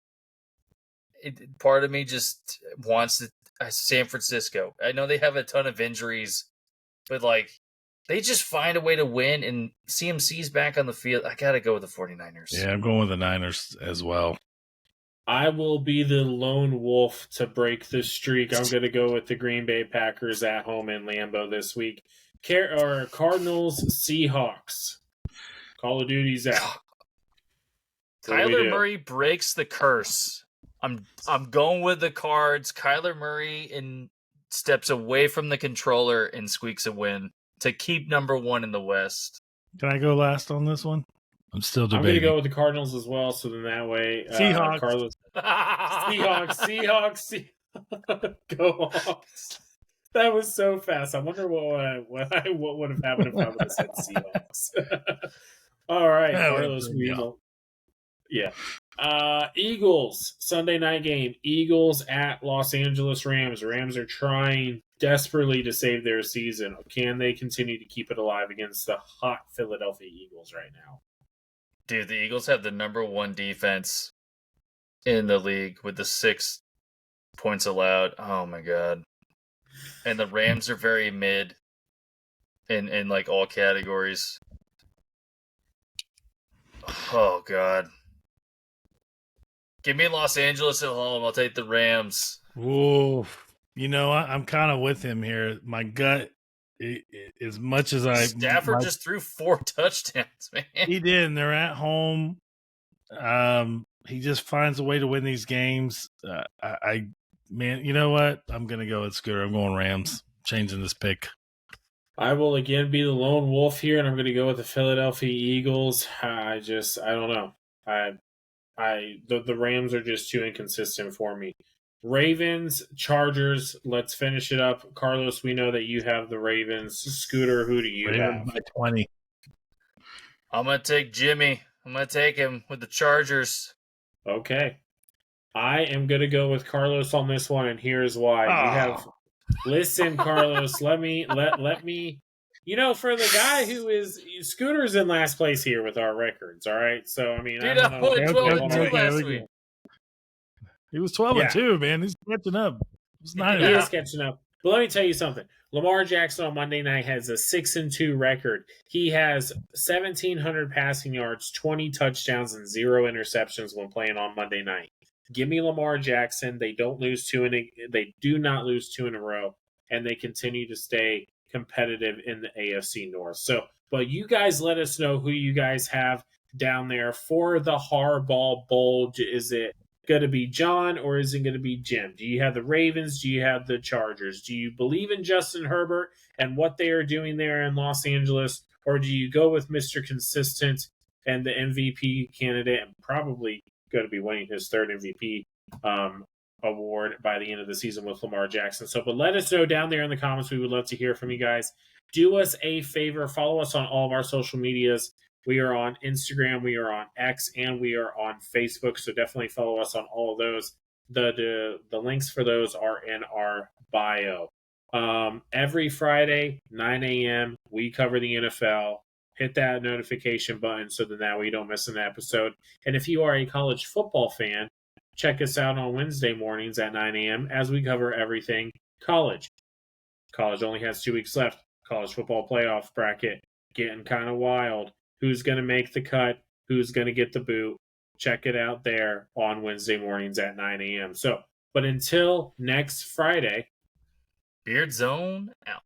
Part of me just wants San Francisco. I know they have a ton of injuries, but they just find a way to win, and CMC's back on the field. I got to go with the 49ers. Yeah, I'm going with the Niners as well. I will be the lone wolf to break the streak. I'm going to go with the Green Bay Packers at home in Lambeau this week. Cardinals, Seahawks. Call of Duty's out. Kyler Murray breaks the curse. I'm going with the Cards. Kyler Murray steps away from the controller and squeaks a win to keep number 1 in the West. Can I go last on this one? I'm still debating. I'm going to go with the Cardinals as well, so then that way... Seahawks. Seahawks. Go Hawks. That was so fast. I wonder what would have happened if I would have said Seahawks. All right, Carlos. Yeah. Eagles, Sunday night game. Eagles at Los Angeles Rams. Rams are trying desperately to save their season. Can they continue to keep it alive against the hot Philadelphia Eagles right now? Dude, the Eagles have the number 1 defense in the league with the 6 points allowed. Oh my god. And the Rams are very mid in all categories. Oh god. Give me Los Angeles at home. I'll take the Rams. Ooh. I'm kind of with him here. My gut, as much as Stafford just threw 4 touchdowns, man. He did, and they're at home. He just finds a way to win these games. Man, you know what? I'm going to go with Scooter. I'm going Rams. changing this pick. I will again be the lone wolf here, and I'm going to go with the Philadelphia Eagles. I don't know. The Rams are just too inconsistent for me. Ravens, Chargers. Let's finish it up. Carlos, we know that you have the Ravens. Scooter, who do you Ravens have? by 20. I'm going to take Jimmy. I'm going to take him with the Chargers. Okay. I am going to go with Carlos on this one, and here's why. You have... Listen, Carlos, let me... You know, for the guy who is... Scooter's in last place here with our records, all right? So, I mean, Dude, I don't I know. went 12-2 Okay, last okay. week. He was 12-2, man. He's catching up. It's 9 He and a is half. catching up. But let me tell you something. Lamar Jackson on Monday night has a 6-2 record. He has 1,700 passing yards, 20 touchdowns, and 0 interceptions when playing on Monday night. Give me Lamar Jackson. They do not lose two in a row, and they continue to stay competitive in the AFC North. So, but you guys let us know who you guys have down there for the Harbaugh Bowl. Is it going to be John or is it going to be Jim? Do you have the Ravens? Do you have the Chargers? Do you believe in Justin Herbert and what they are doing there in Los Angeles? Or do you go with Mr. Consistent and the MVP candidate and probably going to be winning his third MVP award by the end of the season with Lamar Jackson? So, but let us know down there in the comments. We would love to hear from you guys. Do us a favor. Follow us on all of our social medias. We are on Instagram, we are on X, and we are on Facebook. So definitely follow us on all of those. The links for those are in our bio. Every Friday, 9 a.m., we cover the NFL. Hit that notification button so that way you don't miss an episode. And if you are a college football fan, check us out on Wednesday mornings at 9 a.m. as we cover everything college. College only has 2 weeks left. College football playoff bracket getting kind of wild. Who's going to make the cut? Who's going to get the boot? Check it out there on Wednesday mornings at 9 a.m. So, but until next Friday, Beardzone out.